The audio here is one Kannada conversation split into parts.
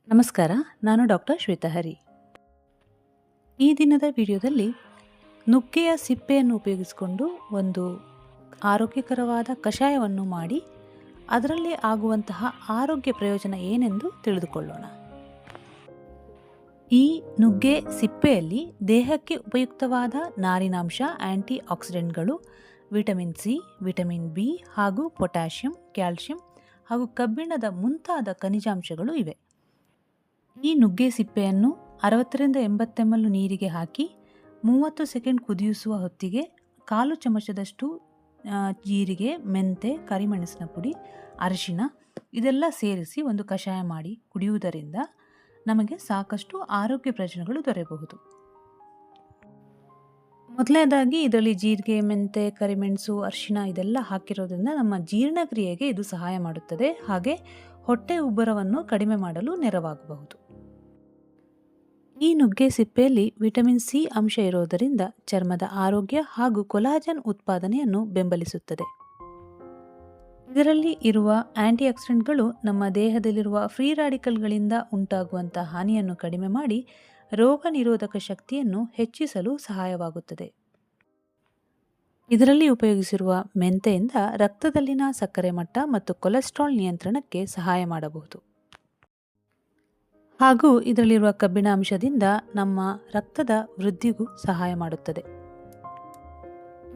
ನಮಸ್ಕಾರ, ನಾನು ಡಾಕ್ಟರ್ ಶ್ವೇತಾ ಹರಿ. ಈ ದಿನದ ವಿಡಿಯೋದಲ್ಲಿ ನುಗ್ಗೆಯ ಸಿಪ್ಪೆಯನ್ನು ಉಪಯೋಗಿಸಿಕೊಂಡು ಒಂದು ಆರೋಗ್ಯಕರವಾದ ಕಷಾಯವನ್ನು ಮಾಡಿ ಅದರಲ್ಲಿ ಆಗುವಂತಹ ಆರೋಗ್ಯ ಪ್ರಯೋಜನ ಏನೆಂದು ತಿಳಿದುಕೊಳ್ಳೋಣ. ಈ ನುಗ್ಗೆ ಸಿಪ್ಪೆಯಲ್ಲಿ ದೇಹಕ್ಕೆ ಉಪಯುಕ್ತವಾದ ನಾರಿನಾಂಶ, ಆಂಟಿ ಆಕ್ಸಿಡೆಂಟ್ಗಳು, ವಿಟಮಿನ್ ಸಿ, ವಿಟಮಿನ್ ಬಿ ಹಾಗೂ ಪೊಟ್ಯಾಷಿಯಂ, ಕ್ಯಾಲ್ಶಿಯಂ ಹಾಗೂ ಕಬ್ಬಿಣದ ಮುಂತಾದ ಖನಿಜಾಂಶಗಳು ಇವೆ. ಈ ನುಗ್ಗೆ ಸಿಪ್ಪೆಯನ್ನು 60 ರಿಂದ 80 ml ನೀರಿಗೆ ಹಾಕಿ 30 ಸೆಕೆಂಡ್ ಕುದಿಸುವ ಹೊತ್ತಿಗೆ 1/4 ಚಮಚದಷ್ಟು ಜೀರಿಗೆ, ಮೆಂತೆ, ಕರಿಮೆಣಸಿನ ಪುಡಿ, ಅರಿಶಿನ ಇದೆಲ್ಲ ಸೇರಿಸಿ ಒಂದು ಕಷಾಯ ಮಾಡಿ ಕುಡಿಯುವುದರಿಂದ ನಮಗೆ ಸಾಕಷ್ಟು ಆರೋಗ್ಯ ಪ್ರಯೋಜನಗಳು ದೊರೆಯಬಹುದು. ಮೊದಲನೇದಾಗಿ ಇದರಲ್ಲಿ ಜೀರಿಗೆ, ಮೆಂತೆ, ಕರಿಮೆಣಸು, ಅರಿಶಿನ ಇದೆಲ್ಲ ಹಾಕಿರೋದ್ರಿಂದ ನಮ್ಮ ಜೀರ್ಣಕ್ರಿಯೆಗೆ ಇದು ಸಹಾಯ ಮಾಡುತ್ತದೆ. ಹಾಗೆ ಹೊಟ್ಟೆ ಉಬ್ಬರವನ್ನು ಕಡಿಮೆ ಮಾಡಲು ನೆರವಾಗಬಹುದು. ಈ ನುಗ್ಗೆ ಸಿಪ್ಪೆಯಲ್ಲಿ ವಿಟಮಿನ್ ಸಿ ಅಂಶ ಇರೋದರಿಂದ ಚರ್ಮದ ಆರೋಗ್ಯ ಹಾಗೂ ಕೊಲಾಜನ್ ಉತ್ಪಾದನೆಯನ್ನು ಬೆಂಬಲಿಸುತ್ತದೆ. ಇದರಲ್ಲಿ ಇರುವ ಆಂಟಿ ಆಕ್ಸಿಡೆಂಟ್ಗಳು ನಮ್ಮ ದೇಹದಲ್ಲಿರುವ ಫ್ರೀ ರಾಡಿಕಲ್ಗಳಿಂದ ಉಂಟಾಗುವಂಥ ಹಾನಿಯನ್ನು ಕಡಿಮೆ ಮಾಡಿ ರೋಗ ನಿರೋಧಕ ಶಕ್ತಿಯನ್ನು ಹೆಚ್ಚಿಸಲು ಸಹಾಯವಾಗುತ್ತದೆ. ಇದರಲ್ಲಿ ಉಪಯೋಗಿಸಿರುವ ಮೆಂತೆಯಿಂದ ರಕ್ತದಲ್ಲಿನ ಸಕ್ಕರೆ ಮಟ್ಟ ಮತ್ತು ಕೊಲೆಸ್ಟ್ರಾಲ್ ನಿಯಂತ್ರಣಕ್ಕೆ ಸಹಾಯ ಮಾಡಬಹುದು. ಹಾಗೂ ಇದರಲ್ಲಿರುವ ಕಬ್ಬಿಣ ಅಂಶದಿಂದ ನಮ್ಮ ರಕ್ತದ ವೃದ್ಧಿಗೂ ಸಹಾಯ ಮಾಡುತ್ತದೆ.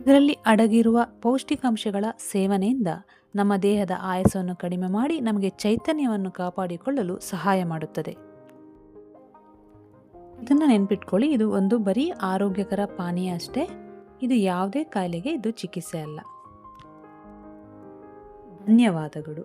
ಇದರಲ್ಲಿ ಅಡಗಿರುವ ಪೌಷ್ಟಿಕಾಂಶಗಳ ಸೇವನೆಯಿಂದ ನಮ್ಮ ದೇಹದ ಆಯಾಸವನ್ನು ಕಡಿಮೆ ಮಾಡಿ ನಮಗೆ ಚೈತನ್ಯವನ್ನು ಕಾಪಾಡಿಕೊಳ್ಳಲು ಸಹಾಯ ಮಾಡುತ್ತದೆ. ಇದನ್ನು ನೆನ್ಪಿಟ್ಕೊಳ್ಳಿ, ಇದು ಒಂದು ಬರೀ ಆರೋಗ್ಯಕರ ಪಾನೀಯ ಅಷ್ಟೇ. ಇದು ಯಾವುದೇ ಕಾಯಿಲೆಗೆ ಇದು ಚಿಕಿತ್ಸೆ ಅಲ್ಲ. ಧನ್ಯವಾದಗಳು.